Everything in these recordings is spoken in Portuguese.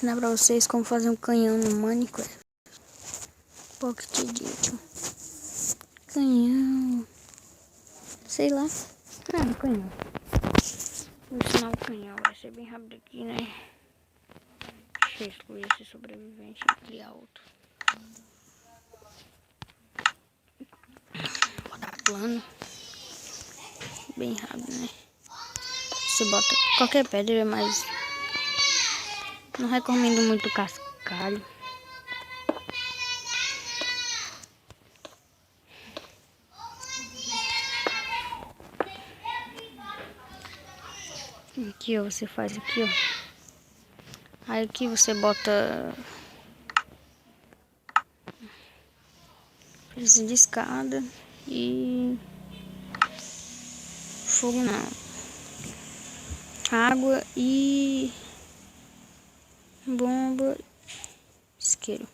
ensinar pra vocês como fazer um canhão no Minecraft. Pocket Edition. Canhão. Sei lá. No canhão. Vou ensinar o canhão. Vai ser bem rápido aqui, né? Deixa eu excluir esse sobrevivente e criar outro. Botar plano. Bem rápido, né? Você bota qualquer pedra, mas não recomendo muito cascalho. Aqui, ó, você faz aqui, ó. Aí aqui você bota precisa de escada e fogo não. Água e bomba, isqueiro.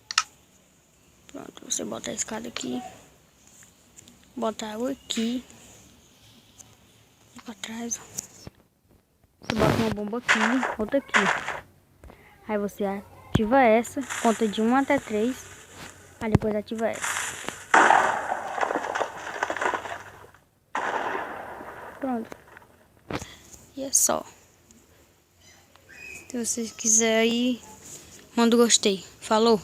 Pronto, você bota a escada aqui, bota a água aqui, pra trás, ó. Você bota uma bomba aqui, outra aqui. Aí você ativa essa, conta de 1 até 3, aí depois ativa essa. Pronto. E é só. Se vocês quiserem aí, manda o gostei. Falou!